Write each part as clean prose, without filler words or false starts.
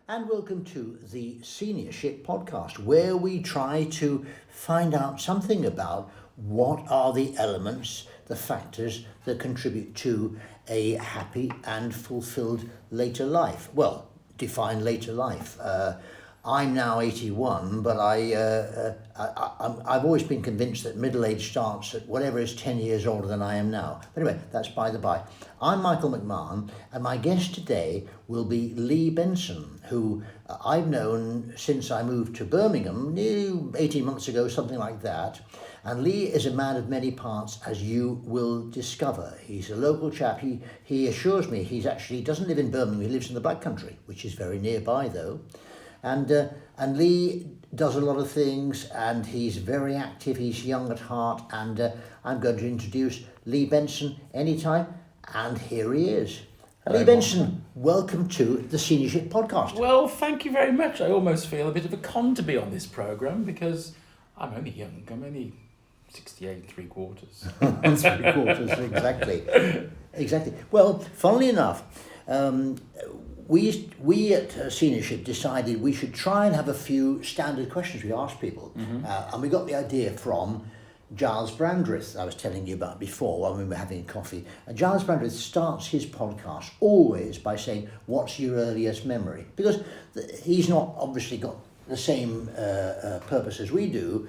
and welcome to the Seniorship Podcast, where we try to find out something about what are the elements, the factors that contribute to a happy and fulfilled later life. Well, define later life. I'm now 81, but I've always been convinced that middle age starts at whatever is 10 years older than I am now. But anyway, that's by the by. I'm Michael MacMahon, and my guest today will be Lee Benson, who I've known since I moved to Birmingham, nearly 18 months ago, something like that. And Lee is a man of many parts, as you will discover. He's a local chap. He assures me he doesn't live in Birmingham, he lives in the Black Country, which is very nearby though. And Lee does a lot of things, and he's very active. He's young at heart, and I'm going to introduce Lee Benson anytime, and here he is. Lee Benson, welcome to the Seniorship Podcast. Well, thank you very much. I almost feel a bit of a con to be on this programme because I'm only young. I'm only 68 3/4. 3/4, exactly. Well, funnily enough, we at Seniorship decided we should try and have a few standard questions we ask people. Mm-hmm. And we got the idea from Giles Brandreth, I was telling you about before when we were having coffee. And Giles Brandreth starts his podcast always by saying, what's your earliest memory? Because he's not obviously got the same purpose as we do.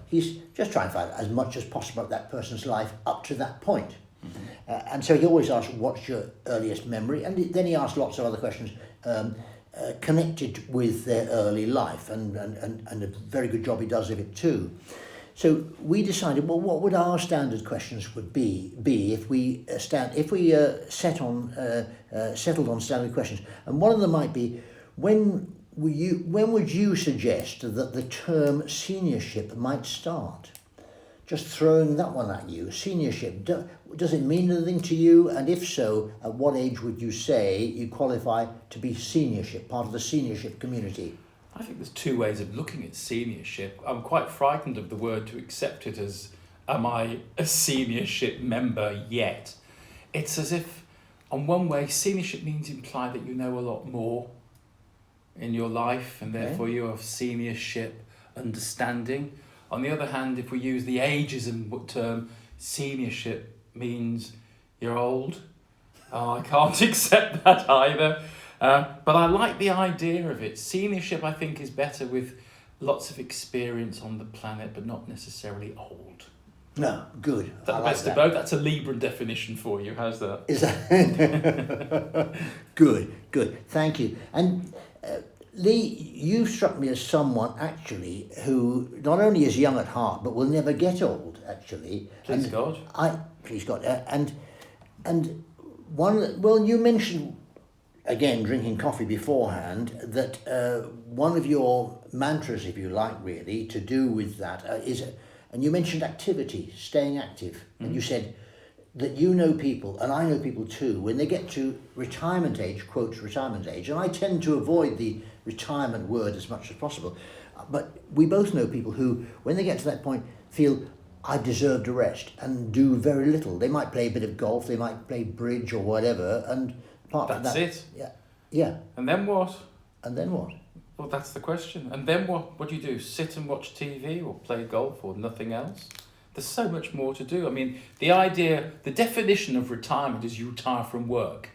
He's just trying to find as much as possible of that person's life up to that point. Mm-hmm. And so he always asks, what's your earliest memory? And then he asks lots of other questions connected with their early life, and a very good job he does of it too. So we decided, well, what would our standard questions would be if we settled on standard questions? And one of them might be, when would you suggest that the term seniorship might start? Just throwing that one at you. Seniorship, does it mean anything to you? And if so, at what age would you say you qualify to be seniorship, part of the seniorship community? I think there's two ways of looking at seniorship. I'm quite frightened of the word to accept it as, am I a seniorship member yet? It's as if, on one way, seniorship means imply that you know a lot more in your life, and therefore you have seniorship understanding. On the other hand, if we use the ageism term, seniorship means you're old. I can't accept that either. But I like the idea of it. Seniorship, I think, is better with lots of experience on the planet, but not necessarily old. No, good. That's the best of both. That's a Libran definition for you. How's that? Is that good. Thank you. And Lee, you've struck me as someone actually who not only is young at heart, but will never get old. Actually, Please God. Please God. And one. Well, you mentioned, again, drinking coffee beforehand, that one of your mantras, if you like, really, to do with that is, and you mentioned activity, staying active, and you said that you know people, and I know people too, when they get to retirement age, quotes retirement age, and I tend to avoid the retirement word as much as possible, but we both know people who, when they get to that point, feel, I've deserved a rest, and do very little. They might play a bit of golf, they might play bridge or whatever, and apart from that... That's it? Yeah. And then what? And then what? Well, that's the question. And then what? What do you do? Sit and watch TV or play golf or nothing else? There's so much more to do. I mean, the definition of retirement is you retire from work.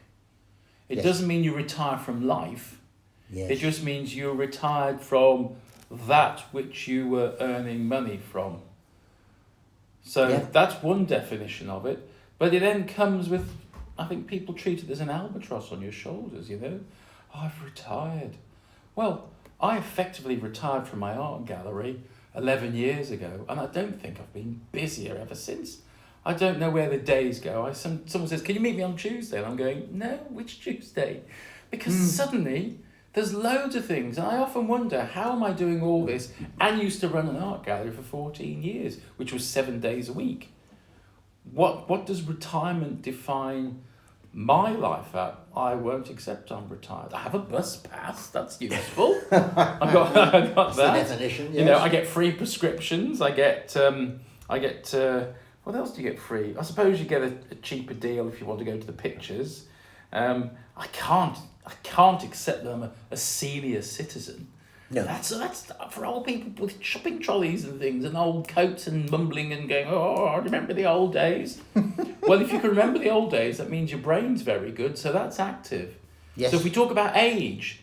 It doesn't mean you retire from life. Yes. It just means you're retired from that which you were earning money from. So that's one definition of it. But it then comes with, I think people treat it as an albatross on your shoulders, you know. Oh, I've retired. Well, I effectively retired from my art gallery 11 years ago, and I don't think I've been busier ever since. I don't know where the days go. Someone says, can you meet me on Tuesday? And I'm going, no, which Tuesday? Because suddenly there's loads of things, and I often wonder, how am I doing all this? And used to run an art gallery for 14 years, which was 7 days a week. What does retirement define my life at? I won't accept I'm retired. I have a bus pass, that's useful. I've got that. That's the definition, yes. You know, I get free prescriptions, I get what else do you get free? I suppose you get a cheaper deal if you want to go to the pictures. I I can't accept that I'm a senior citizen. No. That's for old people with shopping trolleys and things and old coats and mumbling and going, oh, I remember the old days. Well, if you can remember the old days, that means your brain's very good, so that's active. Yes. So if we talk about age,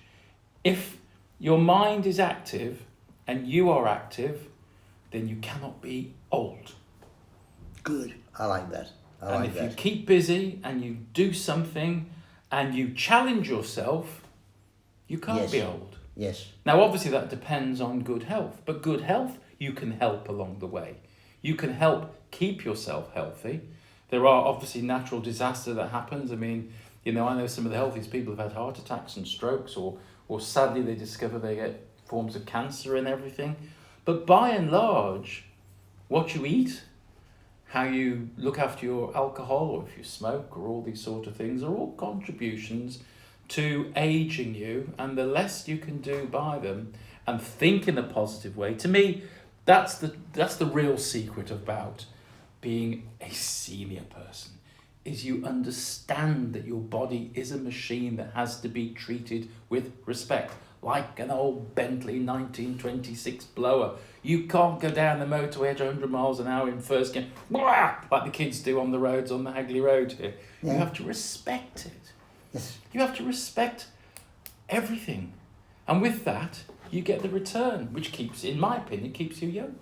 if your mind is active and you are active, then you cannot be old. Good. I like that. And if you keep busy and you do something and you challenge yourself, you can't be old. Yes. Now, obviously, that depends on good health. But good health, you can help along the way. You can help keep yourself healthy. There are obviously natural disaster that happens. I mean, I know some of the healthiest people have had heart attacks and strokes, or sadly they discover they get forms of cancer and everything. But by and large, what you eat, how you look after your alcohol, or if you smoke, or all these sort of things, are all contributions to aging you, and the less you can do by them and think in a positive way. To me, that's the real secret about being a senior person, is you understand that your body is a machine that has to be treated with respect, like an old Bentley 1926 blower. You can't go down the motorway at 100 miles an hour in first gear, like the kids do on the roads on the Hagley Road here. Yeah. You have to respect it. Yes. You have to respect everything. And with that, you get the return, which keeps, in my opinion, keeps you young.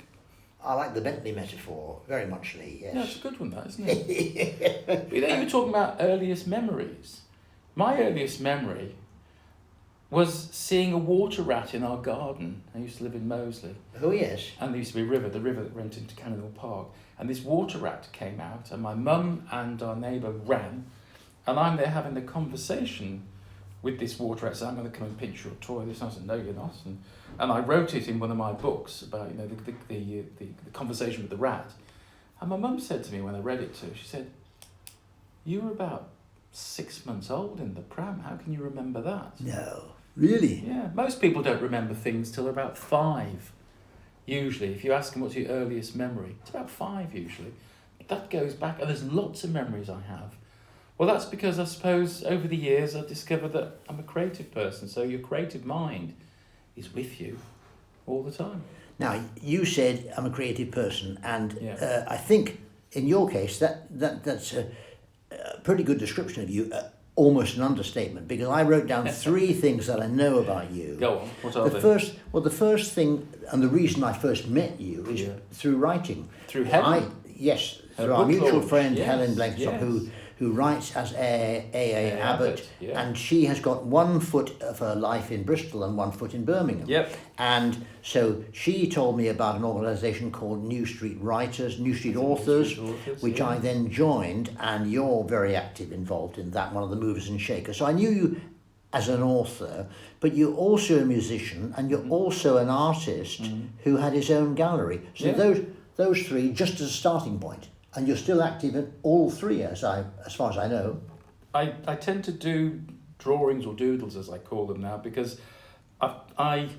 I like the Bentley metaphor very much, Lee. Yes. Yeah, it's a good one, that, isn't it? But you were talking about earliest memories. My earliest memory was seeing a water rat in our garden. I used to live in Moseley. Oh, yes. And there used to be the river that went into Cannonhill Park. And this water rat came out, and my mum and our neighbour ran. And I'm there having a conversation with this water rat, saying, I'm going to come and pinch your toy. This, and I said, no, you're not. And I wrote it in one of my books about, the conversation with the rat. And my mum said to me when I read it to her, she said, you were about 6 months old in the pram. How can you remember that? No. Really? Yeah. Most people don't remember things till they're about 5. Usually, if you ask them what's your earliest memory, it's about 5 usually. That goes back, and there's lots of memories I have. Well, that's because I suppose over the years I've discovered that I'm a creative person. So your creative mind is with you all the time. Now, you said I'm a creative person, and I think in your case that's a pretty good description of you, almost an understatement, because I wrote down 3 things that I know about you. Go on, what are they? The first thing, and the reason I first met you is through writing. Through Helen? Yes, through our mutual friend Helen Blenkinsop, yes. who writes as A.A. Abbott, yeah. and she has got 1 foot of her life in Bristol and 1 foot in Birmingham. Yep. And so she told me about an organisation called New Street Authors, which I then joined, and you're very active involved in that, one of the movers and shakers. So I knew you as an author, but you're also a musician, and you're also an artist who had his own gallery. So those 3 just as a starting point. And you're still active in all 3, as far as I know. I tend to do drawings or doodles, as I call them now, because I'm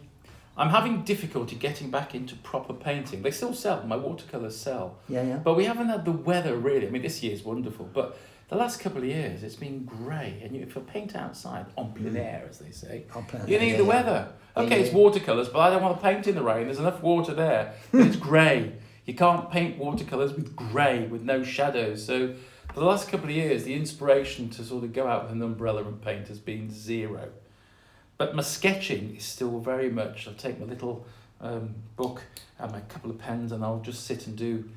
having difficulty getting back into proper painting. They still sell, my watercolours sell. Yeah. But we haven't had the weather really. I mean, this year's wonderful, but the last couple of years it's been grey. And if you paint outside, en plein air, as they say, you need the weather. Okay, it's watercolours, but I don't want to paint in the rain. There's enough water there, but it's grey. You can't paint watercolours with grey, with no shadows. So for the last couple of years, the inspiration to sort of go out with an umbrella and paint has been 0. But my sketching is still very much, I'll take my little book and my couple of pens, and I'll just sit and do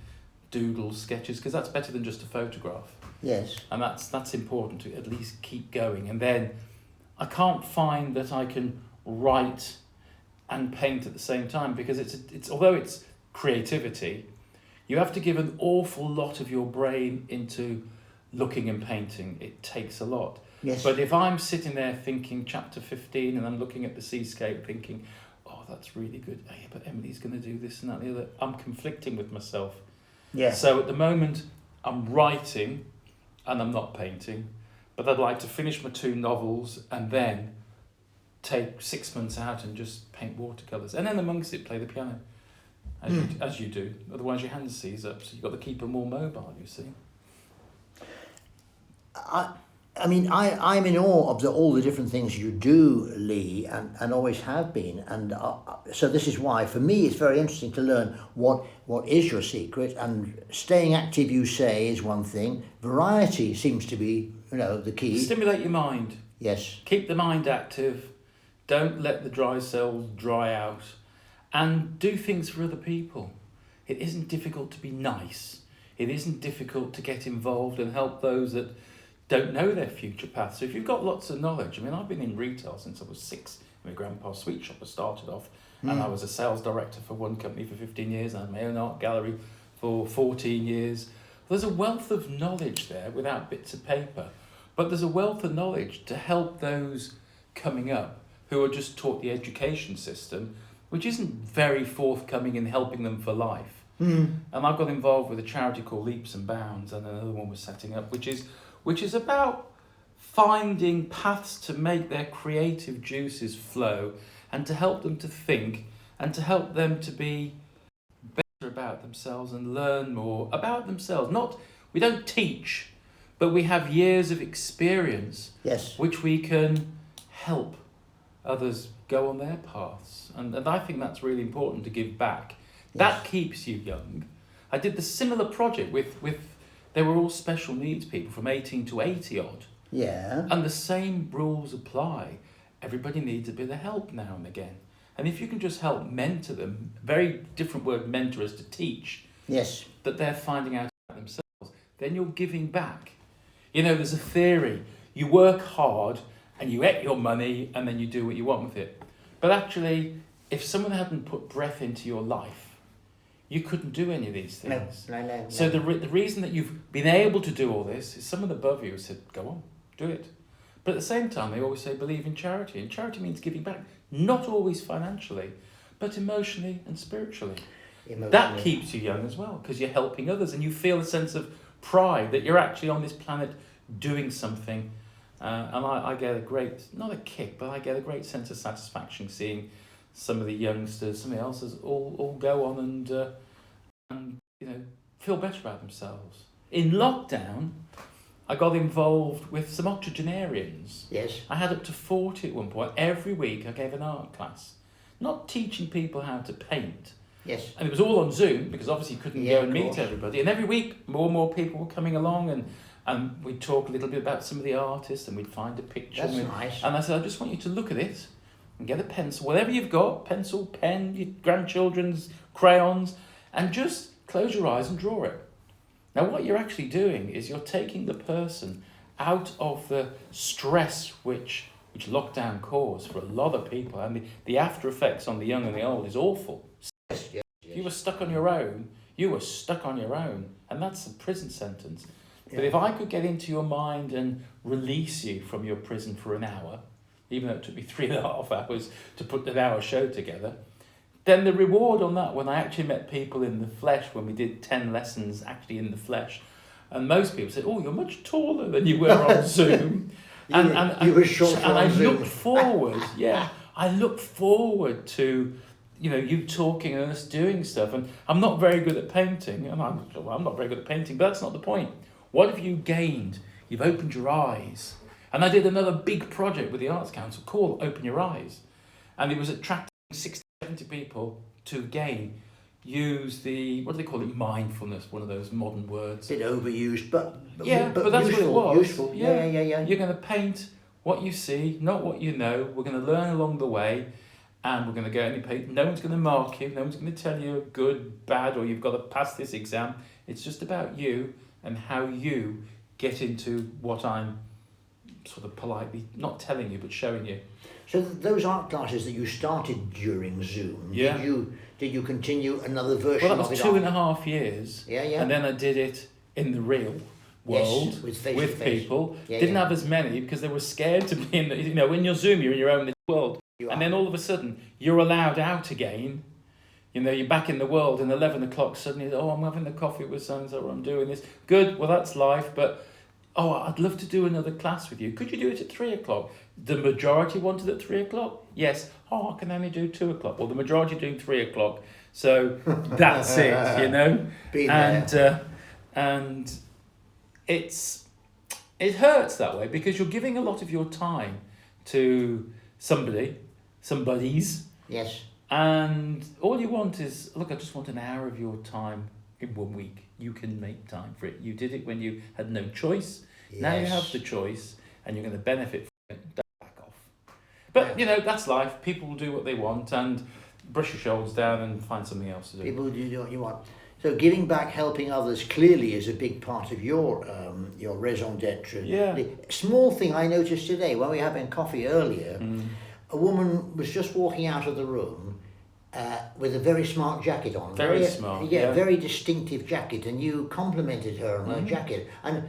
doodles, sketches, because that's better than just a photograph. Yes. And that's important to at least keep going. And then I can't find that I can write and paint at the same time, because it's although it's creativity, you have to give an awful lot of your brain into looking and painting. It takes a lot. Yes. But if I'm sitting there thinking chapter 15 and I'm looking at the seascape thinking, oh, that's really good. Oh, yeah, but Emily's going to do this and that and the other. I'm conflicting with myself. Yeah. So at the moment, I'm writing and I'm not painting. But I'd like to finish my 2 novels and then take 6 months out and just paint watercolours. And then amongst it, play the piano. As you do, otherwise your hand seize up, so you've got to keep them more mobile, you see. I mean, I'm in awe of all the different things you do, Lee, and always have been. And so this is why, for me, it's very interesting to learn what is your secret. And staying active, you say, is one thing. Variety seems to be, the key. Stimulate your mind. Yes. Keep the mind active. Don't let the dry cells dry out. And do things for other people. It isn't difficult to be nice. It isn't difficult to get involved and help those that don't know their future path. So if you've got lots of knowledge, I mean, I've been in retail since I was 6. My grandpa's sweet shop I started off, and I was a sales director for one company for 15 years. I had my own art gallery for 14 years. There's a wealth of knowledge there without bits of paper, but there's a wealth of knowledge to help those coming up who are just taught the education system, which isn't very forthcoming in helping them for life. And I got involved with a charity called Leaps and Bounds, and another one was setting up, which is about finding paths to make their creative juices flow and to help them to think and to help them to be better about themselves and learn more about themselves. We don't teach, but we have years of experience, Yes. which we can help others go on their paths. And I think that's really important to give back. That keeps you young. I did the similar project with they were all special needs people from 18 to 80 odd. Yeah. And the same rules apply. Everybody needs a bit of help now and again. And if you can just help mentor them, very different word mentor is to teach, Yes. that they're finding out about themselves, then you're giving back. There's a theory. You work hard and you get your money and then you do what you want with it. But actually, if someone hadn't put breath into your life, you couldn't do any of these things. No. So the reason that you've been able to do all this is someone above you has said, go on, do it. But at the same time, they always say, believe in charity. And charity means giving back, not always financially, but emotionally and spiritually. That keeps you young as well, because you're helping others and you feel a sense of pride that you're actually on this planet doing something. And I get a great, not a kick, but I get a great sense of satisfaction seeing some of the youngsters, some of the else's all go on and feel better about themselves. In lockdown, I got involved with some octogenarians. Yes. I had up to 40 at one point. Every week I gave an art class, not teaching people how to paint. Yes. And it was all on Zoom because obviously you couldn't go and meet everybody. And every week more and more people were coming along and we'd talk a little bit about some of the artists and we'd find a picture. That's nice. And I said, I just want you to look at it and get a pencil, whatever you've got, pencil, pen, your grandchildren's crayons, and just close your eyes and draw it. Now what you're actually doing is you're taking the person out of the stress which lockdown caused for a lot of people, and the after effects on the young and the old is awful. Yes. If you were stuck on your own, you were stuck on your own, and that's a prison sentence. But if I could get into your mind and release you from your prison for an hour, even though it took me 3.5 hours to put an hour show together, then the reward on that, when I actually met people in the flesh, when we did 10 lessons actually in the flesh, and most people said, oh, you're much taller than you were on Zoom. You were short and I on Zoom. looked forward, I look forward to you talking and us doing stuff. And I'm not very good at painting, and I'm not very good at painting, but that's not the point. What have you gained? You've opened your eyes. And I did another big project with the Arts Council called Open Your Eyes. And it was attracting 60, 70 people to, again, use the, what do they call it, mindfulness, one of those modern words. A bit overused, but that's useful, what it was. Useful. Yeah. Yeah. You're going to paint what you see, not what you know. We're going to learn along the way, and we're going to go and paint. No one's going to mark you. No one's going to tell you good, bad, or you've got to pass this exam. It's just about you and how you get into what I'm sort of politely, not telling you, but showing you. So those art classes that you started during Zoom, did you continue another version of it? Well, that was 2.5 years. Yeah. And then I did it in the real world with people. Didn't have as many because they were scared to be in the, when you're Zoom, you're in your own world. And then all of a sudden, you're allowed out again. You're back in the world, and 11 o'clock suddenly, I'm having the coffee with so-and-so, or I'm doing this. Good, well, that's life, but, I'd love to do another class with you. Could you do it at 3 o'clock? The majority wanted at 3 o'clock? Yes. I can only do 2 o'clock. Well, the majority are doing 3 o'clock, so that's it, Be there. And it's it hurts that way because you're giving a lot of your time to somebody's, Yes. and all you want is, look, I just want an hour of your time in 1 week. You can make time for it. You did it when you had no choice. Yes. Now you have the choice, and you're going to benefit from it. Don't back off. But, you know, that's life. People will do what they want, and brush your shoulders down and find something else to do. People do what you want. So giving back, helping others, clearly is a big part of your raison d'etre. Yeah. The small thing I noticed today, when we were having coffee earlier, a woman was just walking out of the room with a very smart jacket on. Very smart. Yeah, very distinctive jacket, and you complimented her on her jacket. And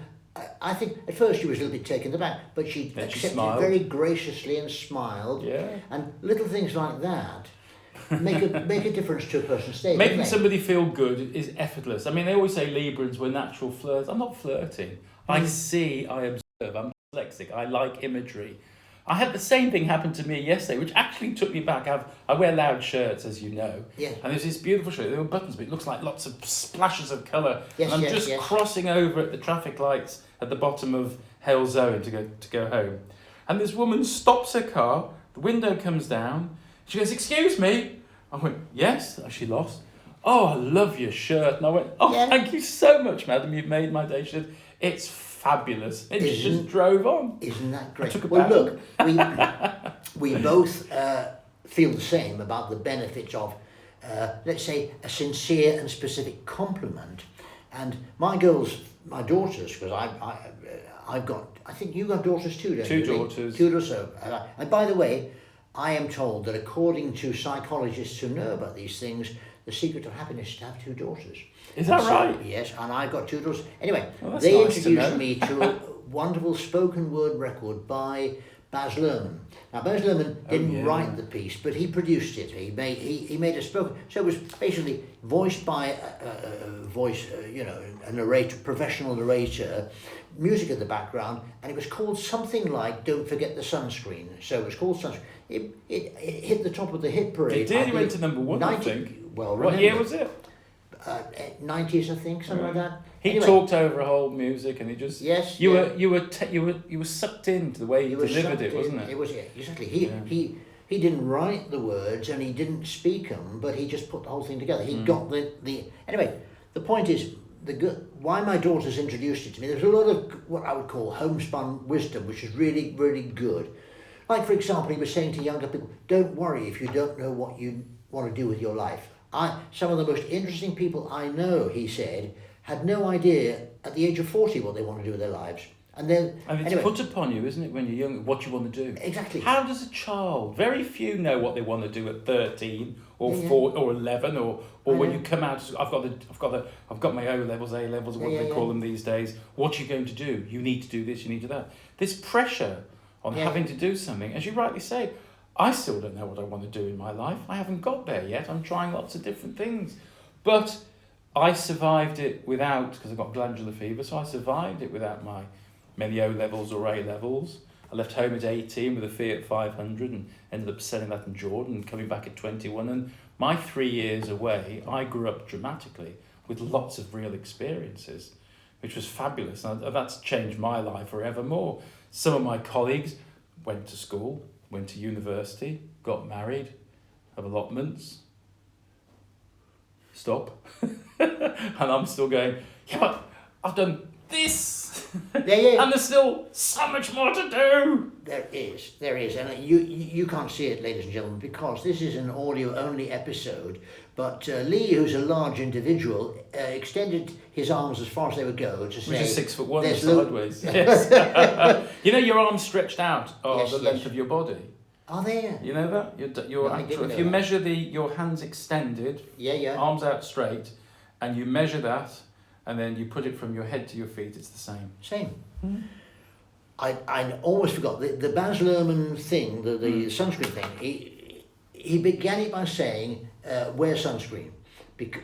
I think at first she was a little bit taken aback, but she accepted it very graciously and smiled. Yeah. And little things like that make a difference to a person's state. Making somebody feel good is effortless. I mean, they always say Librans were natural flirts. I'm not flirting. I see, I observe. I'm dyslexic. I like imagery. I had the same thing happen to me yesterday, which actually took me back. I wear loud shirts, as you know. Yeah. And there's this beautiful shirt. There were buttons, but it looks like lots of splashes of colour. Yes, and I'm just yes. crossing over at the traffic lights at the bottom of Hale Zone to go home. And this woman stops her car. The window comes down. She goes, "Excuse me." I went, "Yes." She lost. "Oh, I love your shirt." And I went, "Oh, Yeah. Thank you so much, madam. You've made my day." She said, "It's fabulous." And she just drove on. Isn't that great? took a Well, bow. look, we both feel the same about the benefits of, let's say, a sincere and specific compliment. And my daughters, because I've got, I think you've got daughters too, don't you? Two daughters. Two daughters. And by the way, I am told that according to psychologists who know about these things, the secret of happiness is to have two daughters. Is that right? Yes, and I've got two daughters. Anyway, Well, they nice to introduced know. me to a wonderful spoken word record by Baz Luhrmann. Now, Baz Luhrmann didn't write the piece, but he produced it. He made a spoken. So it was basically voiced by a narrator, professional narrator, music in the background, and it was called something like "Don't Forget the Sunscreen." So it was called Sunscreen. It hit the top of the hit parade. It did. He went to number one, I think. Well, what year was it? 90s, I think, something like that. He Anyway, talked over whole music, and he just you were sucked into the way he delivered it, wasn't it? It was exactly. He didn't write the words and he didn't speak them, but he just put the whole thing together. He got the anyway. The point is why my daughters introduced it to me. There's a lot of what I would call homespun wisdom, which is really, really good. Like, for example, he was saying to younger people, "Don't worry if you don't know what you want to do with your life." Some of the most interesting people I know, he said, had no idea at the age of 40 what they want to do with their lives. And then, it's put upon you, isn't it, when you're young, what you want to do? Exactly. How does a child? Very few know what they want to do at 13 or 4 or 11 or when you come out. I've got my O levels, A levels, what do they call them these days? What are you going to do? You need to do this. You need to do that. This pressure on having to do something, as you rightly say. I still don't know what I want to do in my life. I haven't got there yet. I'm trying lots of different things. But I survived it without, because I got glandular fever, so I survived it without my many O levels or A levels. I left home at 18 with a Fiat 500 and ended up selling that in Jordan and coming back at 21. And my 3 years away, I grew up dramatically with lots of real experiences, which was fabulous. And that's changed my life forevermore. Some of my colleagues went to school, went to university, got married, have allotments. Stop. And I'm still going, yeah, but I've done this. And there's still so much more to do. There is. And you can't see it, ladies and gentlemen, because this is an audio-only episode. But Lee, who's a large individual, extended his arms as far as they would go to say... Which is 6'1" sideways. Yes. You know, your arms stretched out are the length of your body. Are they? You know that? If you measure your hands extended, arms out straight, and you measure that, and then you put it from your head to your feet, it's the same. Same. Mm. I almost forgot. The Baz Luhrmann thing, the sunscreen thing, he began it by saying, wear sunscreen.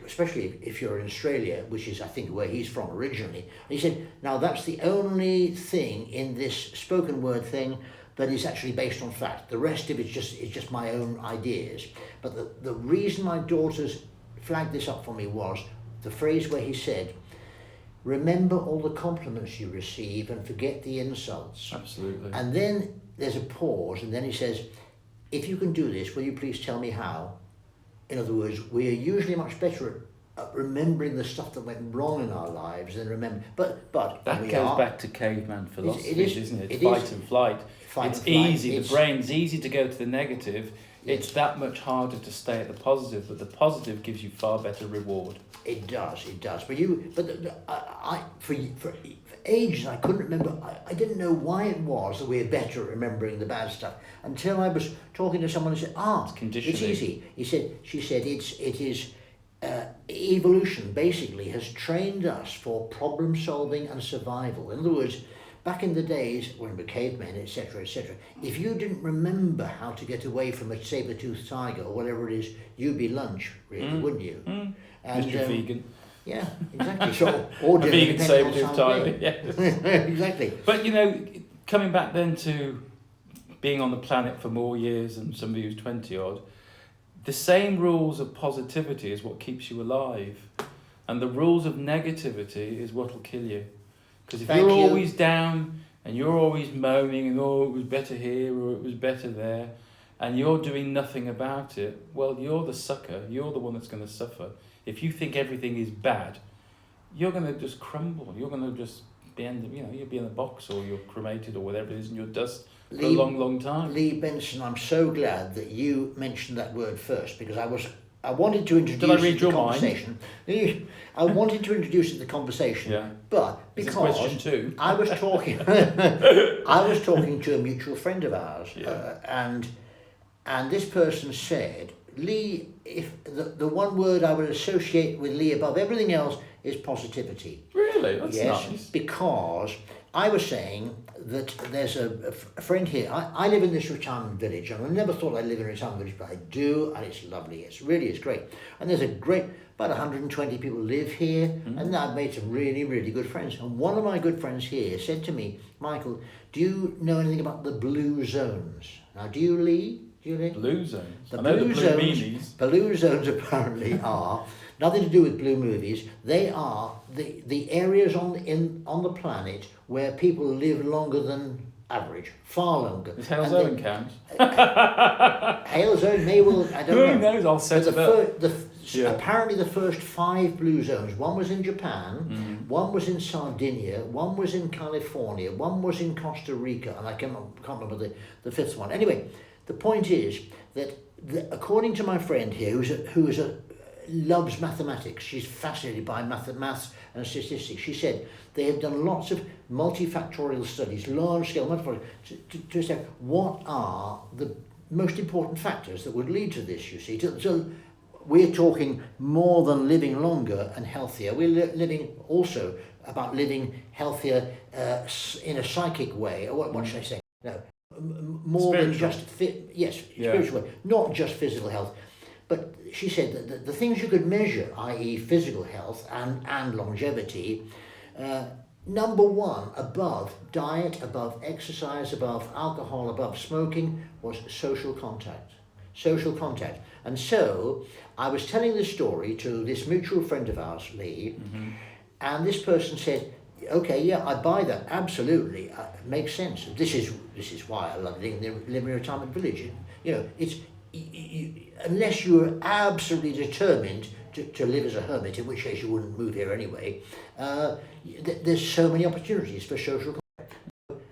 Especially if you're in Australia, which is, I think, where he's from originally. And he said, now that's the only thing in this spoken word thing that is actually based on fact. The rest of it's just my own ideas. But the reason my daughters flagged this up for me was the phrase where he said, remember all the compliments you receive and forget the insults. Absolutely. And then there's a pause, and then he says, if you can do this, will you please tell me how? In other words, we are usually much better at remembering the stuff that went wrong in our lives than remember. But that goes back to caveman philosophy, isn't it? Fight and flight. It's easy. The brain's easy to go to the negative. Yes. It's that much harder to stay at the positive, but the positive gives you far better reward. It does. For ages I couldn't remember. I didn't know why it was that we're better at remembering the bad stuff until I was talking to someone who said, it's easy. She said it is evolution basically has trained us for problem solving and survival. In other words, back in the days when we were cavemen, etc., if you didn't remember how to get away from a saber-toothed tiger or whatever it is, you'd be lunch, really, wouldn't you? And Mr. Vegan. Yeah, exactly. So, or a vegan saber-toothed tiger. Yeah. Exactly. But coming back then to being on the planet for more years than somebody who's 20 odd, the same rules of positivity is what keeps you alive, and the rules of negativity is what will kill you. Because if you're always down and you're always moaning and it was better here or it was better there, and you're doing nothing about it, well, you're the sucker. You're the one that's going to suffer. If you think everything is bad, you're going to just crumble. You're going to just you'll be in a box or you're cremated or whatever it is, and you're dust for a long, long time. Lee Benson, I'm so glad that you mentioned that word first, because I wanted to introduce Did I read the your conversation. Mind? I wanted to introduce it to the conversation, yeah. but because question two? I was talking to a mutual friend of ours, and this person said, Lee, if the one word I would associate with Lee above everything else is positivity. Really? That's nice. Because I was saying that there's a friend here. I live in this retirement village, and I never thought I'd live in a retirement village, but I do, and it's lovely. It's great. And there's about 120 people live here, and I've made some really, really good friends. And one of my good friends here said to me, Michael, do you know anything about the blue zones? Now, do you, Lee? Blue zones? The blue zones apparently are nothing to do with blue movies. They are the areas on the planet where people live longer than average, far longer. Does Hale Zone count? Hale Zone may well, I don't know. Who knows? I'll set it up. Apparently the first 5 blue zones, one was in Japan, one was in Sardinia, one was in California, one was in Costa Rica, and I can't remember the 5th one. Anyway, the point is that according to my friend here, who loves mathematics, she's fascinated by maths and statistics. She said they have done lots of multifactorial studies, large-scale multifactorial, to say what are the most important factors that would lead to this, you see. So we're talking more than living longer and healthier. We're living also about living healthier in a psychic way. Or what should I say? No. More spiritual. Than just spiritual way, not just physical health. But she said that the things you could measure, i.e. physical health and longevity, number one, above diet, above exercise, above alcohol, above smoking, was social contact. And so I was telling this story to this mutual friend of ours, Lee, and this person said, okay, yeah, I buy that. Absolutely, it makes sense. This is why I love living in a retirement village. It's unless you're absolutely determined to live as a hermit, in which case you wouldn't move here anyway. There's so many opportunities for social contact.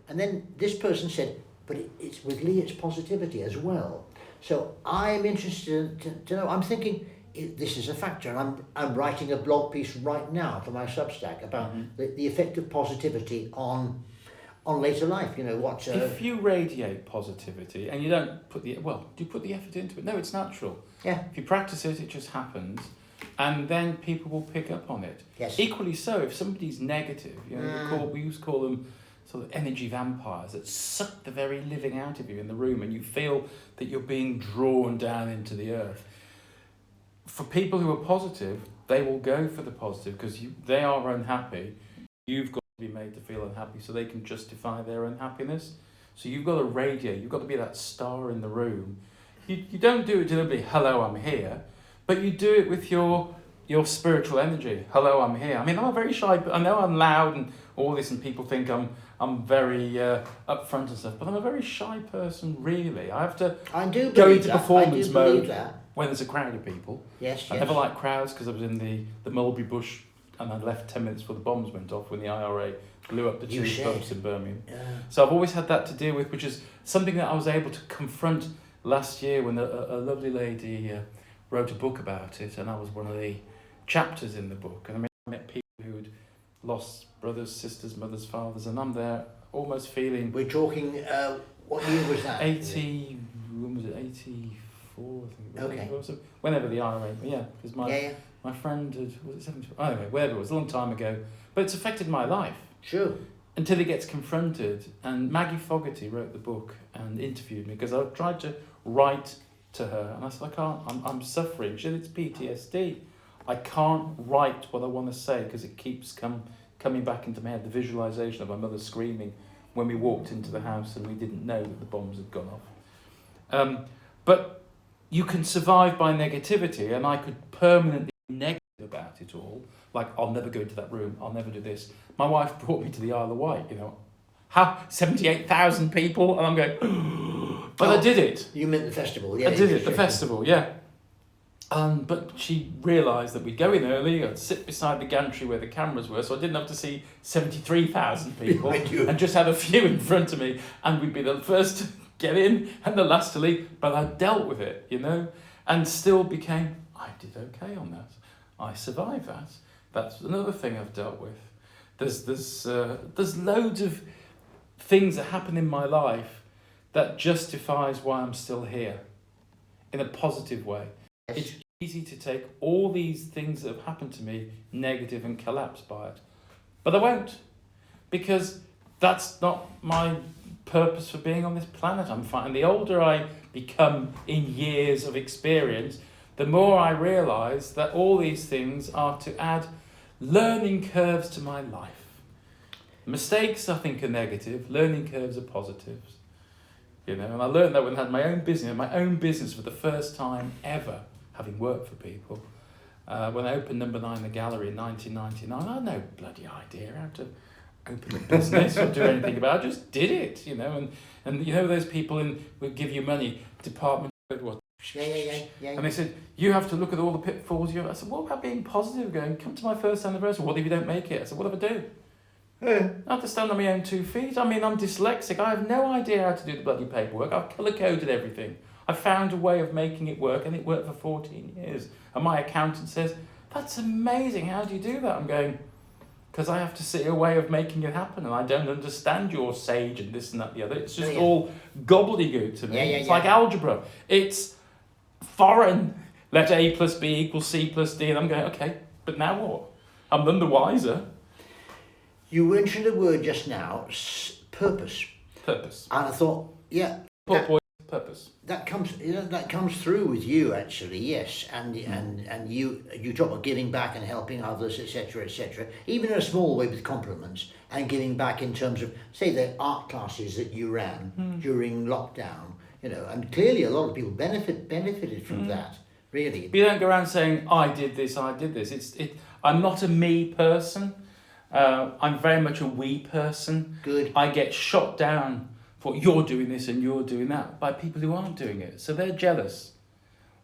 And then this person said, but it's with Lee, it's positivity as well. So I'm interested to know. I'm thinking, this is a factor, and I'm writing a blog piece right now for my Substack about the effect of positivity on later life. If you radiate positivity and you don't do you put the effort into it? No, it's natural. Yeah. If you practice it, it just happens, and then people will pick up on it. Yes. Equally so, if somebody's negative, we used to call them sort of energy vampires that suck the very living out of you in the room, and you feel that you're being drawn down into the earth. For people who are positive, they will go for the positive because they are unhappy. You've got to be made to feel unhappy so they can justify their unhappiness. So you've got to radiate. You've got to be that star in the room. You don't do it deliberately, hello, I'm here, but you do it with your your spiritual energy. Hello, I'm here. I mean, I'm a very shy. I know I'm loud and all this, and people think I'm very upfront and stuff. But I'm a very shy person, really. I have to go into performance mode when there's a crowd of people. Yes. I never like crowds because I was in the Mulberry Bush and I left 10 minutes before the bombs went off when the IRA blew up the two pubs in Birmingham. Yeah. So I've always had that to deal with, which is something that I was able to confront last year when a lovely lady wrote a book about it, and I was one of the chapters in the book. And I met people who'd lost brothers, sisters, mothers, fathers, and I'm there almost feeling... We're talking, what year was that? 80, when was it, 84, I think. Okay. Or so, whenever the IRA, but yeah, because my friend had, was it 70? Oh, anyway, whatever it was, a long time ago. But it's affected my life. Sure. Until he gets confronted. And Maggie Fogarty wrote the book and interviewed me because I tried to write to her and I said, I can't, I'm suffering. She said, it's PTSD. I can't write what I want to say because it keeps coming back into my head, the visualization of my mother screaming when we walked into the house and we didn't know that the bombs had gone off. But you can survive by negativity, and I could permanently be negative about it all. Like, I'll never go into that room, I'll never do this. My wife brought me to the Isle of Wight, how 78,000 people, and I'm going, but I did it. You meant the festival, yeah. I did it, the festival, yeah. But she realised that we'd go in early, I'd sit beside the gantry where the cameras were, so I didn't have to see 73,000 people, and just had a few in front of me, and we'd be the first to get in and the last to leave. But I dealt with it, and still became, I did okay on that. I survived that. That's another thing I've dealt with. There's loads of things that happen in my life that justifies why I'm still here, in a positive way. Yes. It's easy to take all these things that have happened to me negative and collapse by it. But I won't, because that's not my purpose for being on this planet. I'm fine. And the older I become in years of experience, the more I realise that all these things are to add learning curves to my life. Mistakes, I think, are negative. Learning curves are positives. And I learned that when I had my own business for the first time ever, having worked for people. When I opened Number 9 The Gallery in 1999, I had no bloody idea how to open a business or do anything about it. I just did it, and those people would give you money, department, what? Yeah. And they said, you have to look at all the pitfalls. I said, what about being positive, going, come to my first anniversary, what if you don't make it? I said, what if I do? I have to stand on my own 2 feet. I mean, I'm dyslexic. I have no idea how to do the bloody paperwork. I've colour-coded everything. I found a way of making it work, and it worked for 14 years. And my accountant says, that's amazing. How do you do that? I'm going, because I have to see a way of making it happen, and I don't understand your sage and this and that and the other. It's just all gobbledygook to me. It's like algebra. It's foreign. Let A plus B equal C plus D. And I'm going, okay, but now what? I'm none the wiser. You mentioned a word just now, purpose. Purpose. And I thought, purpose. That comes through with you, actually, yes. And you talk about giving back and helping others, etc., even in a small way with compliments, and giving back in terms of, say, the art classes that you ran during lockdown, and clearly a lot of people benefited from that, really. But you don't go around saying, I did this. I'm not a me person. I'm very much a we person. Good. I get shot down for you're doing this and you're doing that by people who aren't doing it. So they're jealous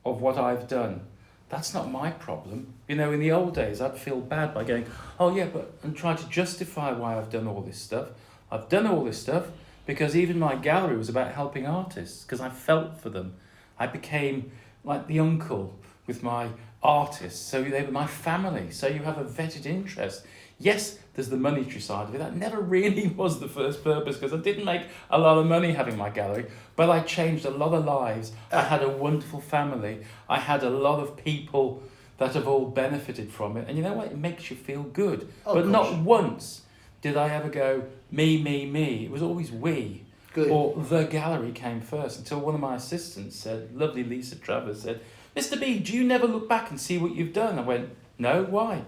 of what I've done. That's not my problem. In the old days, I'd feel bad by going, oh yeah, and try to justify why I've done all this stuff. I've done all this stuff because even my gallery was about helping artists, because I felt for them. I became like the uncle with my artists, so they were my family. So you have a vetted interest. Yes, there's the monetary side of it. That never really was the first purpose, because I didn't make a lot of money having my gallery, but I changed a lot of lives. I had a wonderful family. I had a lot of people that have all benefited from it. And you know what? It makes you feel good. But not once did I ever go, me. It was always we. Good. Or the gallery came first, until one of my assistants said, lovely Lisa Travers said, Mr. B, do you never look back and see what you've done? I went, no, why?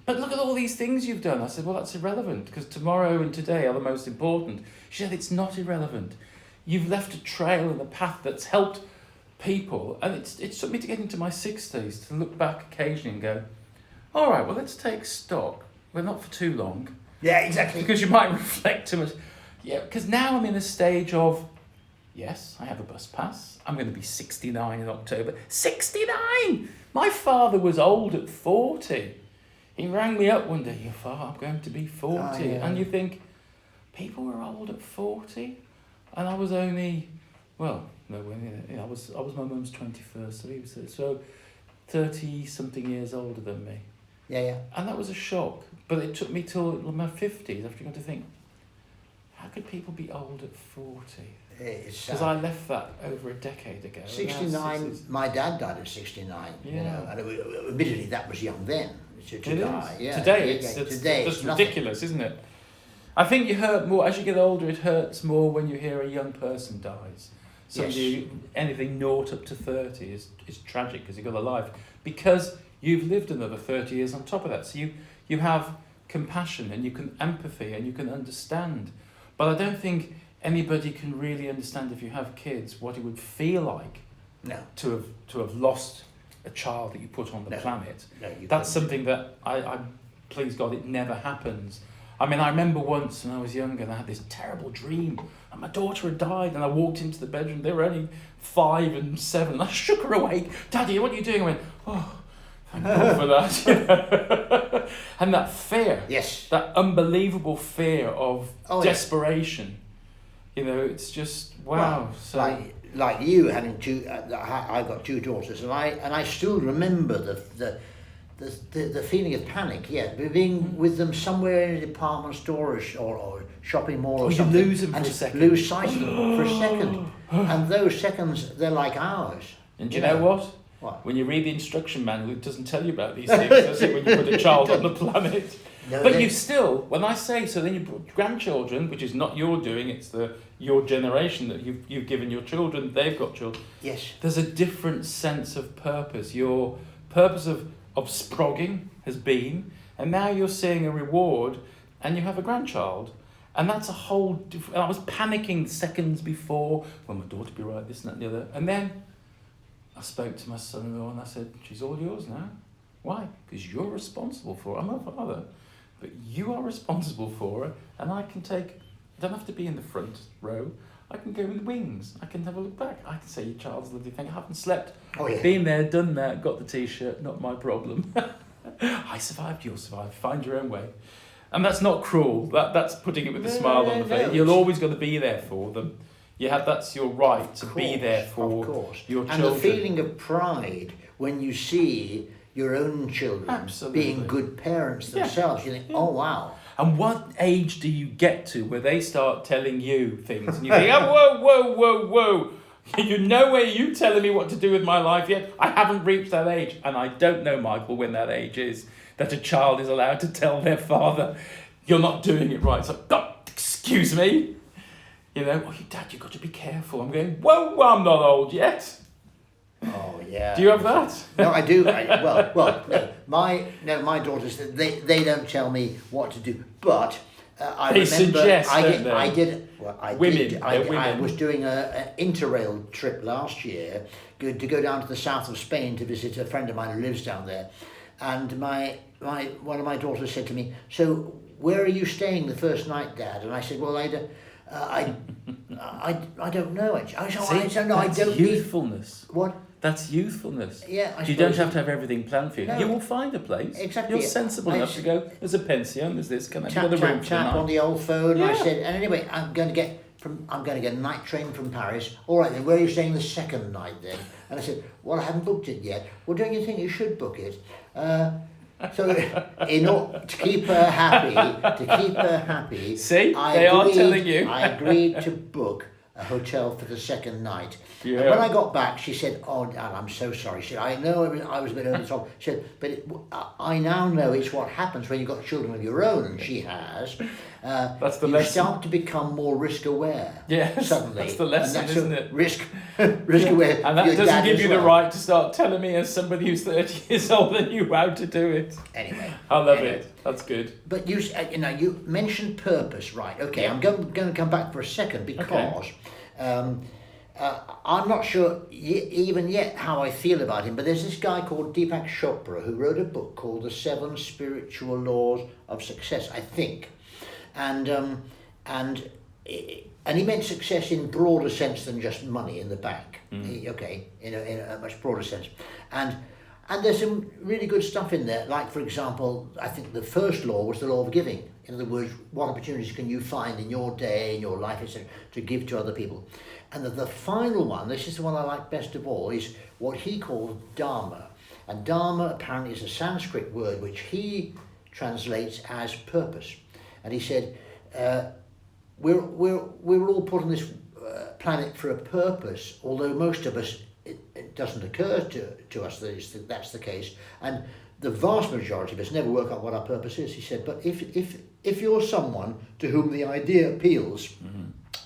But look at all these things you've done. I said, well, that's irrelevant, because tomorrow and today are the most important. She said, it's not irrelevant. You've left a trail in the path that's helped people. And it took me to get into my 60s to look back occasionally and go, all right, well, let's take stock. Well, not for too long. Yeah, exactly. Because you might reflect too much. Yeah, because now I'm in a stage of, yes, I have a bus pass. I'm going to be 69 in October. 69! My father was old at 40. He rang me up one day, your father, I'm going to be 40. Oh, yeah. And you think, people were old at 40? And I was only, well, no, I was my mum's 21st, so he was, so 30-something years older than me. Yeah. And that was a shock. But it took me till my 50s after you got to think, how could people be old at 40? Because I left that over a decade ago. 69, my dad died at 69, you know, and admittedly that was young then to die. Yeah. Today it's ridiculous, isn't it? I think you hurt more, as you get older, it hurts more when you hear a young person dies. Anything naught up to 30 is tragic because you've got a life. Because you've lived another 30 years on top of that. So you have compassion and you can empathy and you can understand. But I don't think anybody can really understand, if you have kids, what it would feel like to have lost a child that you put on the planet. That's something that I please God, it never happens. I mean, I remember once when I was younger and I had this terrible dream and my daughter had died and I walked into the bedroom, they were only 5 and 7, and I shook her awake. Daddy, what are you doing? I went, oh, thank God for that. And that fear, that unbelievable fear of desperation, you know, it's just, wow. Well, so like you having two, I got 2 daughters, and I still remember the feeling of panic, being with them somewhere in a department store or shopping mall or something. You lose them for a second. Lose sight of them for a second. And those seconds, they're like hours. And do you know what? What? When you read the instruction manual, it doesn't tell you about these things, does it, when you put a child on the planet? No, but you still, when I say so, then you put grandchildren, which is not your doing, it's your generation that you've given your children, they've got children. Yes. There's a different sense of purpose. Your purpose of sprogging has been, and now you're seeing a reward, and you have a grandchild, and that's a whole different. I was panicking seconds before, when my daughter be right, this and that and the other, and then I spoke to my son-in-law and I said, she's all yours now. Why? Because you're responsible for her. I'm her father, but you are responsible for her, and I don't have to be in the front row. I can go in the wings. I can have a look back. I can say, your child's lovely thing. I haven't slept. Been there, done that, got the T-shirt, not my problem. I survived, you'll survive. Find your own way. And that's not cruel. That's putting it with a smile on the face. You're always going to be there for them. That's your right to be there for your children. And the feeling of pride when you see your own children being good parents themselves. You think, oh, wow. And what age do you get to where they start telling you things? And you think, oh, whoa. You're nowhere you telling me what to do with my life yet. I haven't reached that age. And I don't know, Michael, when that age is, that a child is allowed to tell their father, you're not doing it right. So, oh, excuse me. You know, oh, Dad, you've got to be careful. I'm going, whoa, I'm not old yet. Oh, yeah. Do you have that? No, I do. No. My daughters, they don't tell me what to do. But I they remember suggest, I was doing an interrail trip last year to go down to the south of Spain to visit a friend of mine who lives down there. And one of my daughters said to me, so where are you staying the first night, Dad? And I said, well, I don't know. I don't youthfulness. What? That's youthfulness. Yeah, you don't have to have everything planned for you. No. You will find a place. Exactly. You're sensible enough to go, there's a pension, there's this, can I have the room for the night? On the old phone. Yeah. I said, and anyway, I'm going to get a night train from Paris. All right then, where are you staying the second night then? And I said, well, I haven't booked it yet. Well, don't you think you should book it? So, in order to keep her happy, see, they are telling you. I agreed to book a hotel for the second night. Yeah. And when I got back, she said, "Oh, Dad, I'm so sorry." She said, "I know I was a bit over the top." She said, "But I now know it's what happens when you've got children of your own," and she has. That's the you lesson. start to become more risk aware. Yes, suddenly. That's the lesson, isn't it? Risk aware. And that doesn't give you the right to start telling me, as somebody who's 30 years older than you, how to do it. Anyway, I love it. That's good. But you mentioned purpose, right? Okay, I'm going to come back for a second because I'm not sure even yet how I feel about him, but there's this guy called Deepak Chopra who wrote a book called The Seven Spiritual Laws of Success, I think, and he meant success in broader sense than just money in the bank. In a much broader sense, and there's some really good stuff in there. Like, for example, I think the first law was the law of giving. In other words, what opportunities can you find in your day, in your life, etc., to give to other people? And the final one, this is the one I like best of all, is what he called dharma. And dharma apparently is a Sanskrit word which he translates as purpose. And he said, we're all put on this planet for a purpose, although most of us, it doesn't occur to us that that's the case. And the vast majority of us never work out what our purpose is. He said, but if you're someone to whom the idea appeals,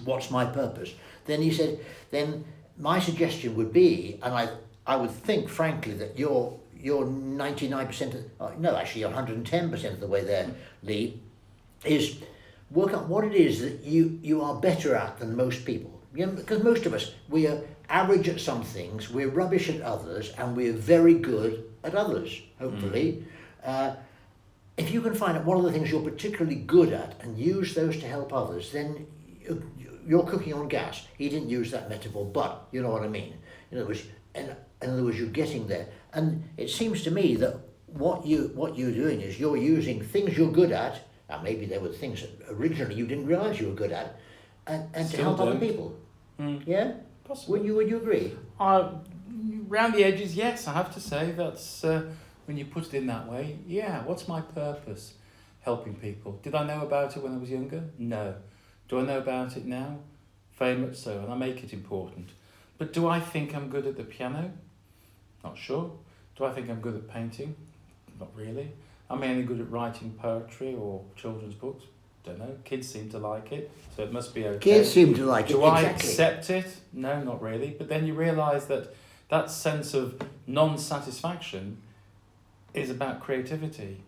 what's my purpose? Then he said, then my suggestion would be, and I would think frankly that you're 99%, no, actually 110% of the way there, Lee, is work out what it is that you are better at than most people. You know, because most of us, we are average at some things, we're rubbish at others, and we're very good at others, hopefully. If you can find out what are the things you're particularly good at and use those to help others, then you're cooking on gas. He didn't use that metaphor, but you know what I mean. In other words, you're getting there. And it seems to me that what you're doing is you're using things you're good at, and maybe there were things that originally you didn't realise you were good at, and to help other people. Yeah? Possibly. Would you agree? Round the edges, yes, I have to say. That's when you put it in that way. Yeah, what's my purpose? Helping people. Did I know about it when I was younger? No. Do I know about it now? Very much so, and I make it important. But do I think I'm good at the piano? Not sure. Do I think I'm good at painting? Not really. Am I any good at writing poetry or children's books? Don't know. Kids seem to like it, so it must be okay. Kids seem to like it, Do I accept it? No, not really. But then you realise that sense of non-satisfaction is about creativity.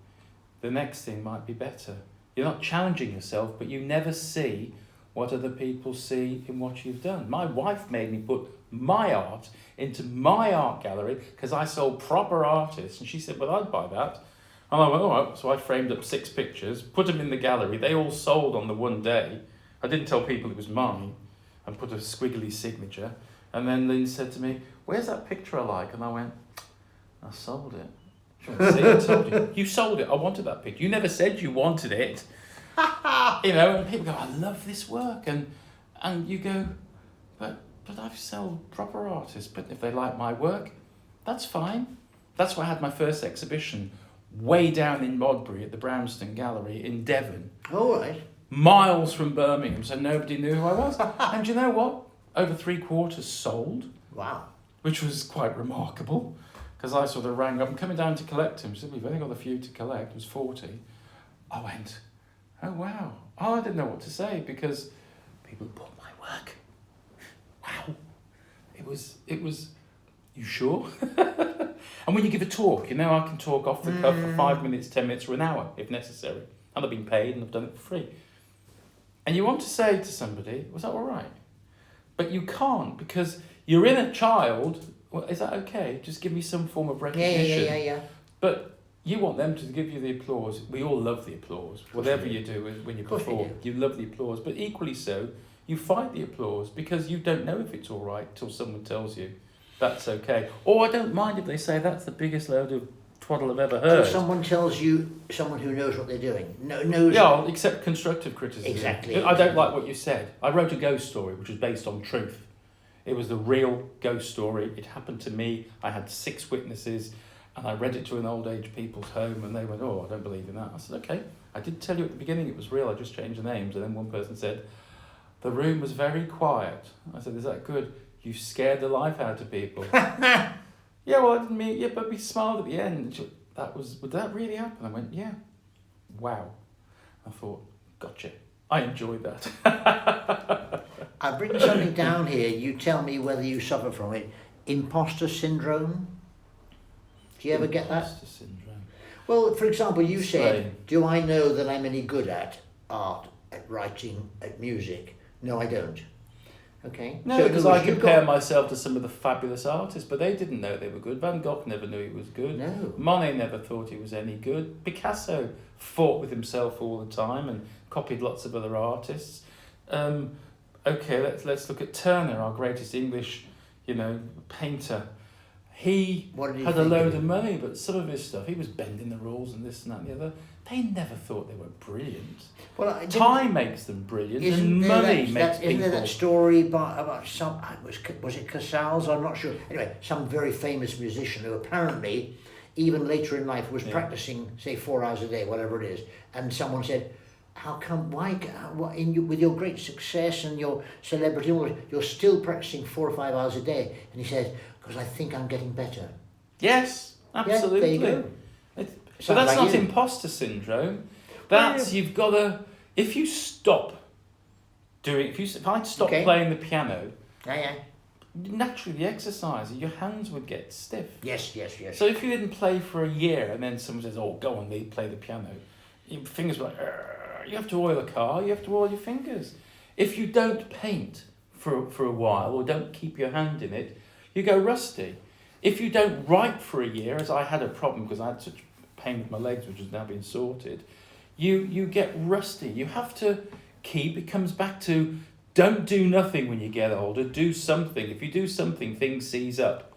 The next thing might be better. You're not challenging yourself, but you never see what other people see in what you've done. My wife made me put my art into my art gallery because I sold proper artists, and she said, well, I'd buy that. And I went, all right, so I framed up 6 pictures, put them in the gallery. They all sold on the one day. I didn't tell people it was mine, and put a squiggly signature. And then Lynn said to me, where's that picture I like? And I went, I sold it. She went, see, I told you. You sold it. I wanted that picture. You never said you wanted it. You know, and people go, I love this work. And you go, but I've sold proper artists. But if they like my work, that's fine. That's why I had my first exhibition way down in Modbury at the Bramston Gallery in Devon. All right. Miles from Birmingham, so nobody knew who I was. And you know what? Over 3/4 sold. Wow. Which was quite remarkable, because I sort of rang up, I'm coming down to collect them. She said, we've only got a few to collect. It was 40. I went, oh, wow. Oh, I didn't know what to say, because people bought my work. Wow. It was, you sure? And when you give a talk, you know, I can talk off the cuff for 5 minutes, 10 minutes, or an hour, if necessary. And I've been paid, and I've done it for free. And you want to say to somebody, was that all right? But you can't, because you're in a child. Well, is that okay? Just give me some form of recognition. Yeah. But you want them to give you the applause. We all love the applause. Whatever you do when you perform, you love the applause. But equally so, you fight the applause because you don't know if it's all right till someone tells you that's okay. Or I don't mind if they say that's the biggest load of twaddle I've ever heard. So someone tells you, someone who knows what they're doing, knows. Yeah, I'll accept constructive criticism. Exactly. I don't like what you said. I wrote a ghost story which was based on truth. It was the real ghost story. It happened to me. I had 6 witnesses, and I read it to an old age people's home, and they went, oh, I don't believe in that. I said, okay, I did tell you at the beginning it was real. I just changed the names. And then one person said, the room was very quiet. I said, is that good? You scared the life out of people. Yeah, well, I didn't mean, yeah, but we smiled at the end. Would that really happen? I went, yeah. Wow. I thought, gotcha. I enjoyed that. I've written something down here. You tell me whether you suffer from it. Imposter syndrome. Do you ever get that? Imposter syndrome. Well, for example, you said, do I know that I'm any good at art, at writing, at music? No, I don't. Okay. No, So because in other I words, you've compare got- myself to some of the fabulous artists, but they didn't know they were good. Van Gogh never knew he was good. No. Monet never thought he was any good. Picasso fought with himself all the time and copied lots of other artists. Okay, let's look at Turner, our greatest English, painter. He What did he had a think load of of it? money, but some of his stuff, he was bending the rules and this and that and the other. They never thought they were brilliant. Well, I didn't- Time makes them brilliant, and Isn't there money that, makes isn't there people. that story about some, was it Casals? I'm not sure. Anyway, some very famous musician who apparently, even later in life, was practicing, say, 4 hours a day, whatever it is. And someone said, how come, with your great success and your celebrity, you're still practicing 4 or 5 hours a day? And he said, because I think I'm getting better. Yes, absolutely. Yeah, there you go. So that's Sounds not like you. imposter syndrome. That's you've got to. If you stop doing, if I stop playing the piano, naturally the exercise, your hands would get stiff. Yes. So if you didn't play for a year and then someone says, "Oh, go on, Lee, play the piano," your fingers were like, you have to oil a car. You have to oil your fingers. If you don't paint for a while or don't keep your hand in it, you go rusty. If you don't write for a year, as I had a problem because I had such pain with my legs, which has now been sorted, you get rusty. You have to keep. It comes back to don't do nothing when you get older. Do something. If you do something, things seize up.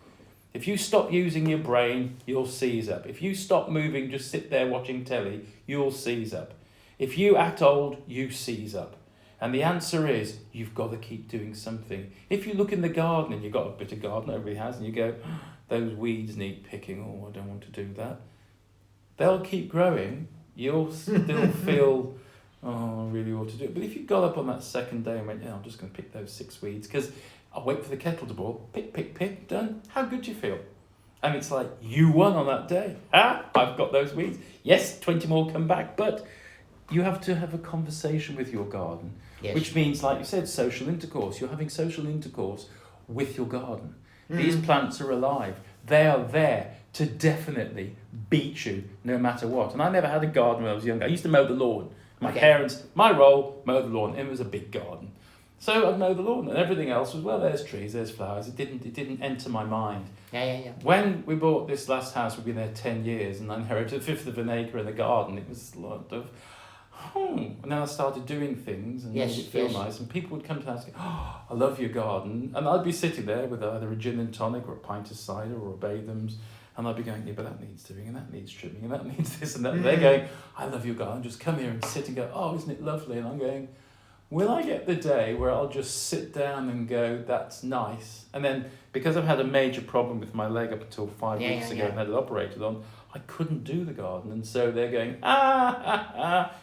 If you stop using your brain, you'll seize up. If you stop moving, just sit there watching telly, you'll seize up. If you act old, you seize up. And the answer is, you've got to keep doing something. If you look in the garden, and you've got a bit of garden, everybody has, and you go, those weeds need picking, I don't want to do that. They'll keep growing. You'll still feel, I really ought to do it. But if you got up on that second day and went, I'm just going to pick those 6 weeds, because I'll wait for the kettle to boil, pick, done. How good do you feel? And it's like, you won on that day. I've got those weeds. Yes, 20 more come back, but you have to have a conversation with your garden, which means, like you said, social intercourse. You're having social intercourse with your garden. These plants are alive. They are there to definitely beat you no matter what. And I never had a garden when I was younger. I used to mow the lawn. My parents, my role, mow the lawn. It was a big garden. So I'd mow the lawn, and everything else was, well, there's trees, there's flowers. It didn't enter my mind. Yeah. When we bought this last house, we've been there 10 years, and I inherited a fifth of an acre in the garden. It was a lot of, and then I started doing things and made it feel nice. And people would come to the house and go, I love your garden. And I'd be sitting there with either a gin and tonic or a pint of cider or a Bathams. And I'd be going, but that needs doing, and that needs trimming, and that needs this and that. And they're going, I love your garden. Just come here and sit and go, isn't it lovely? And I'm going, will I get the day where I'll just sit down and go, that's nice? And then, because I've had a major problem with my leg up until 5 weeks ago and had it operated on, I couldn't do the garden. And so they're going,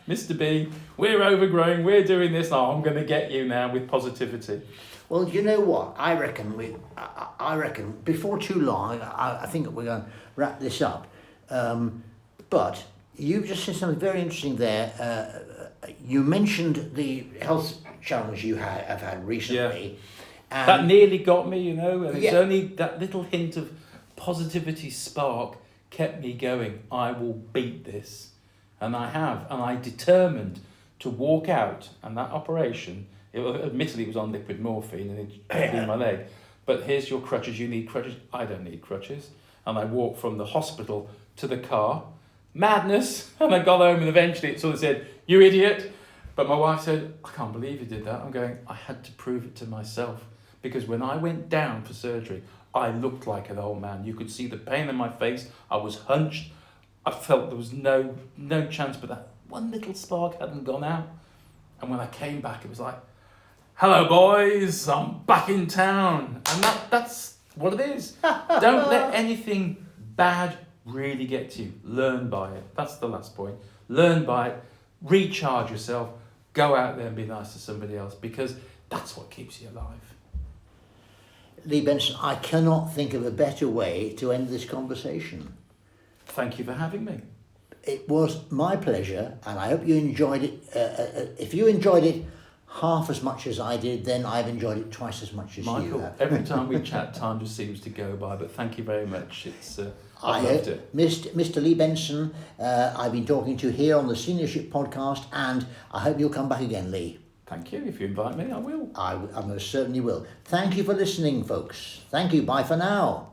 Mr. B, we're overgrowing, we're doing this. I'm going to get you now with positivity. Well, you know what? I reckon before too long, I think we're going to wrap this up. But you've just said something very interesting there. You mentioned the health challenge you have had recently. And that nearly got me, and it's only that little hint of positivity spark kept me going. I will beat this. And I have. And I determined to walk out, and that operation, admittedly it was on liquid morphine and it hit in my leg, but here's your crutches, you need crutches. I don't need crutches. And I walked from the hospital to the car. Madness. And I got home and eventually it sort of said, you idiot. But my wife said, I can't believe you did that. I'm going, I had to prove it to myself. Because when I went down for surgery, I looked like an old man. You could see the pain in my face. I was hunched. I felt there was no chance, but that one little spark hadn't gone out. And when I came back, it was like, hello, boys, I'm back in town. And that's what it is. Don't let anything bad really get to you. Learn by it. That's the last point. Learn by it. Recharge yourself. Go out there and be nice to somebody else, because that's what keeps you alive. Lee Benson, I cannot think of a better way to end this conversation. Thank you for having me. It was my pleasure, and I hope you enjoyed it. If you enjoyed it half as much as I did, then I've enjoyed it twice as much as Michael, you have. every time we chat, time just seems to go by, but thank you very much. I loved it. Mr. Lee Benson, I've been talking to here on the Seniorship Podcast, and I hope you'll come back again, Lee. Thank you. If you invite me, I will. I most certainly will. Thank you for listening, folks. Thank you. Bye for now.